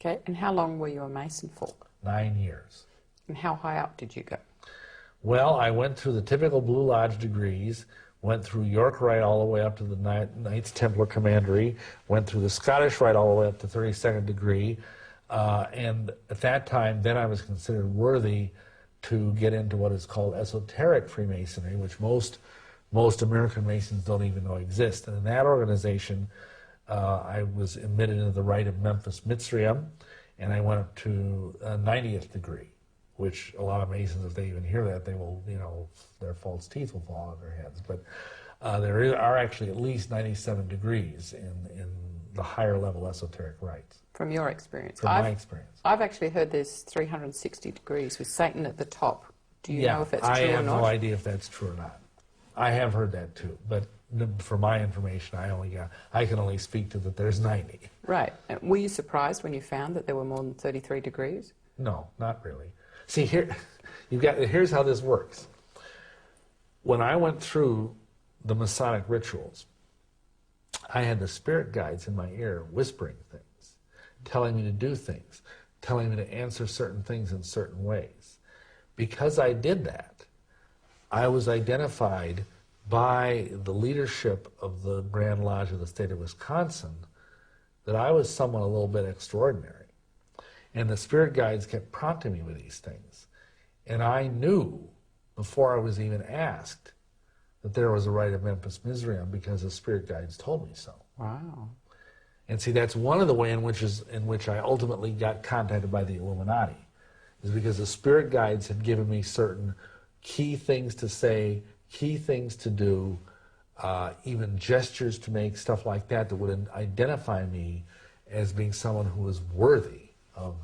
Okay, and how long were you a Mason for? 9 years. And how high up did you go? Well, I went through the typical Blue Lodge degrees, went through York Rite all the way up to the Knights Templar Commandery, went through the Scottish Rite all the way up to 32nd degree, and at that time, then I was considered worthy to get into what is called esoteric Freemasonry, which most American Masons don't even know exists. And in that organization, I was admitted into the Rite of Memphis Mitzrayim, and I went up to 90th degree, which a lot of Masons, if they even hear that, they will, their false teeth will fall out of their heads. But there are actually at least 97 degrees in the higher level esoteric rites. From your experience? From my experience. I've actually heard there's 360 degrees with Satan at the top. Do you know if that's true or not? I have no idea if that's true or not. I have heard that too, but for my information, I can only speak to that there's 90. Right. And were you surprised when you found that there were more than 33 degrees? No, not really. See, here's how this works. When I went through the Masonic rituals, I had the spirit guides in my ear whispering things, telling me to do things, telling me to answer certain things in certain ways. Because I did that, I was identified by the leadership of the Grand Lodge of the state of Wisconsin that I was someone a little bit extraordinary. And the spirit guides kept prompting me with these things. And I knew, before I was even asked, that there was a Rite of Memphis Mizraim because the spirit guides told me so. Wow. And see, that's one of the ways in which I ultimately got contacted by the Illuminati, is because the spirit guides had given me certain key things to say, key things to do, even gestures to make, stuff like that, that would identify me as being someone who was worthy of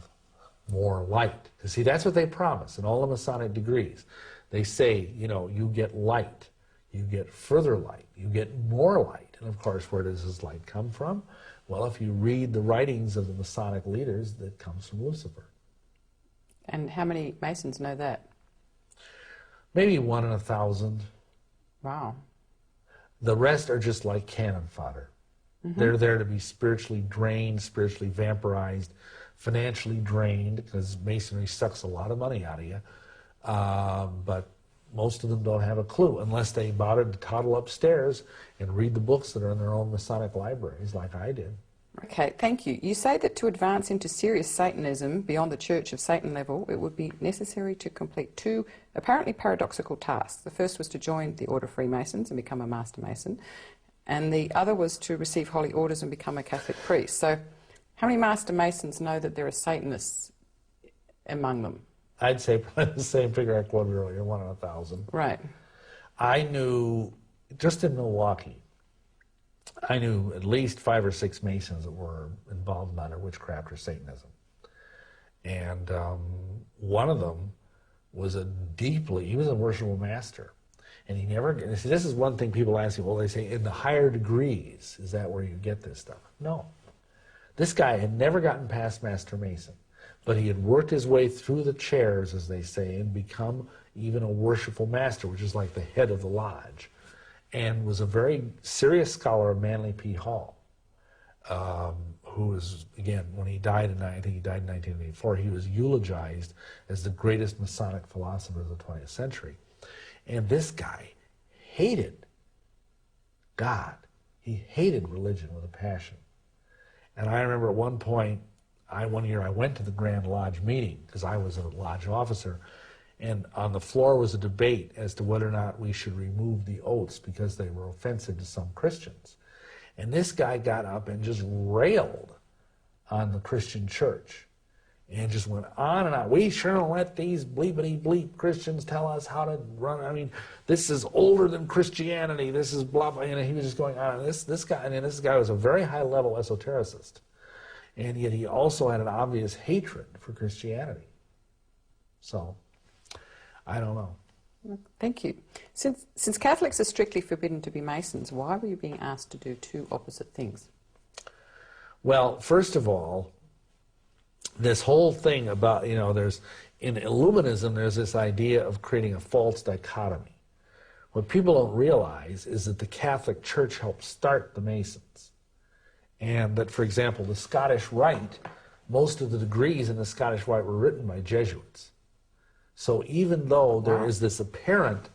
more light. Because see, that's what they promise in all the Masonic degrees. They say, you get light, you get further light, you get more light. And of course, where does this light come from? Well, if you read the writings of the Masonic leaders, that comes from Lucifer. And how many Masons know that? Maybe 1 in 1,000. Wow. The rest are just like cannon fodder. Mm-hmm. They're there to be spiritually drained, spiritually vampirized, financially drained, because Masonry sucks a lot of money out of you. But most of them don't have a clue unless they bothered to toddle upstairs and read the books that are in their own Masonic libraries, like I did. Okay, thank you. You say that to advance into serious Satanism beyond the Church of Satan level, it would be necessary to complete 2 apparently paradoxical tasks. The first was to join the Order of Freemasons and become a Master Mason, and the other was to receive holy orders and become a Catholic priest. So how many Master Masons know that there are Satanists among them? I'd say probably the same figure I quoted earlier, 1 in 1,000. Right. I knew, just in Milwaukee, I knew at least 5 or 6 Masons that were involved in either witchcraft or Satanism. And one of them was he was a worshipful master. And he never, see, this is one thing people ask you, well, they say, in the higher degrees, is that where you get this stuff? No. This guy had never gotten past Master Mason, but he had worked his way through the chairs, as they say, and become even a worshipful master, which is like the head of the lodge, and was a very serious scholar of Manly P. Hall, who was, again, when he died I think he died in 1984, he was eulogized as the greatest Masonic philosopher of the 20th century. And this guy hated God. He hated religion with a passion. And I remember at one point, one year I went to the Grand Lodge meeting, because I was a lodge officer, and on the floor was a debate as to whether or not we should remove the oaths because they were offensive to some Christians. And this guy got up and just railed on the Christian church and just went on and on. We sure don't let these bleepity bleep Christians tell us how to run. I mean, this is older than Christianity. This is blah, blah. And he was just going on. And this guy was a very high-level esotericist. And yet he also had an obvious hatred for Christianity. So, I don't know. Thank you. Since Catholics are strictly forbidden to be Masons, why were you being asked to do 2 opposite things? Well, first of all, this whole thing about, in Illuminism, there's this idea of creating a false dichotomy. What people don't realize is that the Catholic Church helped start the Masons. And that, for example, the Scottish Rite most of the degrees in the Scottish Rite were written by Jesuits. So even though there is this apparent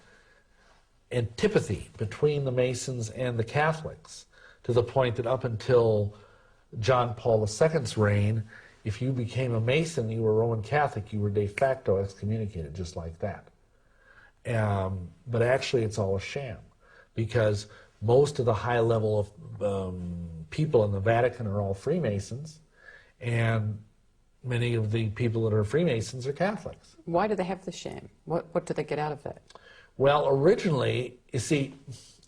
antipathy between the Masons and the Catholics, to the point that up until John Paul II's reign, if you became a Mason, you were Roman Catholic, you were de facto excommunicated, just like that. But actually it's all a sham, because most of the high level of people in the Vatican are all Freemasons, and many of the people that are Freemasons are Catholics. Why do they have the sham? What do they get out of that? Well, originally, you see,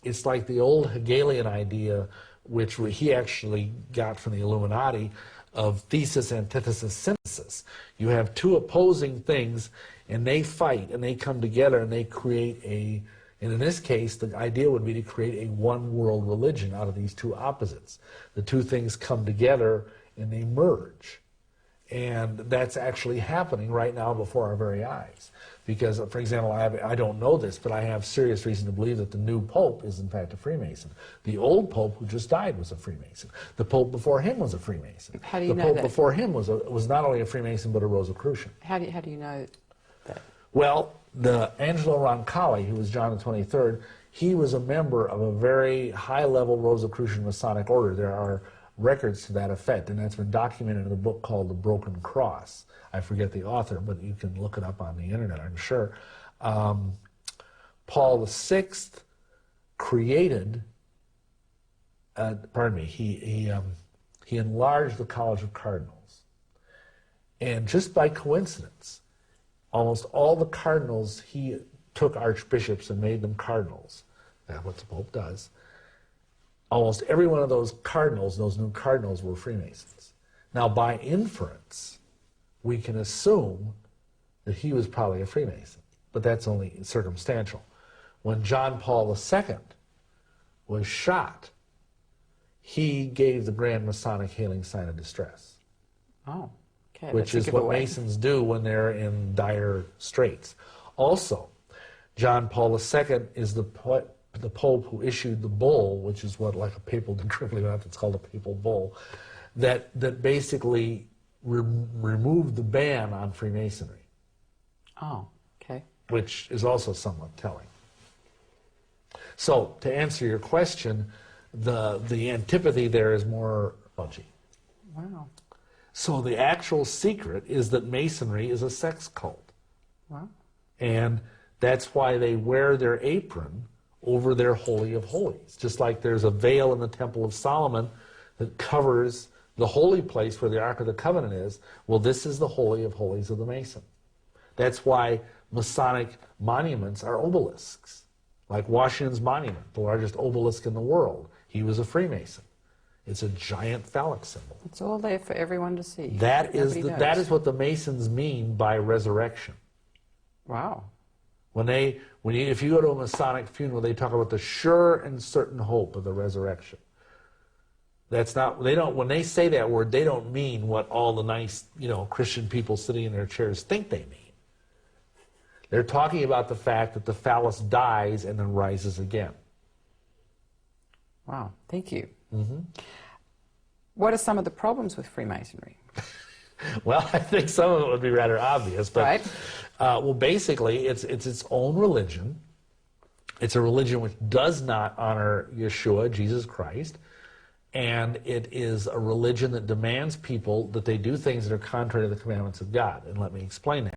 it's like the old Hegelian idea, which he actually got from the Illuminati, of thesis, antithesis, synthesis. You have two opposing things, and they fight, and they come together, and they create a, and in this case, the idea would be to create a one-world religion out of these two opposites. The two things come together, and they merge. And that's actually happening right now before our very eyes. Because, for example, I don't know this, but I have serious reason to believe that the new Pope is in fact a Freemason. The old Pope who just died was a Freemason. The Pope before him was a Freemason. How do you know that? The Pope that? before him was not only a Freemason, but a Rosicrucian. How do you know that? Well, the Angelo Roncalli, who was John the 23rd, he was a member of a very high-level Rosicrucian Masonic order. There are records to that effect, and that's been documented in a book called The Broken Cross. I forget the author, but you can look it up on the internet, I'm sure. Paul VI created, he enlarged the College of Cardinals. And just by coincidence, almost all the cardinals, he took archbishops and made them cardinals. That's what the Pope does. Almost every one of those cardinals, those new cardinals, were Freemasons. Now, by inference, we can assume that he was probably a Freemason, but that's only circumstantial. When John Paul II was shot, he gave the Grand Masonic Hailing Sign of Distress. Oh, okay. Which is what Masons do when they're in dire straits. Also, John Paul II is the Pope who issued the bull, which is what, like a papal decree, it's called a papal bull, that basically removed the ban on Freemasonry. Oh, okay. Which is also somewhat telling. So, to answer your question, the antipathy there is more pudgy. Wow. So the actual secret is that Masonry is a sex cult. Wow. And that's why they wear their apron over their Holy of Holies. Just like there's a veil in the Temple of Solomon that covers the holy place where the Ark of the Covenant is. Well, this is the Holy of Holies of the Mason. That's why Masonic monuments are obelisks. Like Washington's monument, the largest obelisk in the world. He was a Freemason. It's a giant phallic symbol. It's all there for everyone to see. That is what the Masons mean by resurrection. Wow. If you go to a Masonic funeral, they talk about the sure and certain hope of the resurrection. When they say that word, they don't mean what all the nice, Christian people sitting in their chairs think they mean. They're talking about the fact that the phallus dies and then rises again. Wow, thank you. Mm-hmm. What are some of the problems with Freemasonry? Well, I think some of it would be rather obvious, but right. Well, basically, it's its own religion. It's a religion which does not honor Yeshua, Jesus Christ, and it is a religion that demands people that they do things that are contrary to the commandments of God. And let me explain that.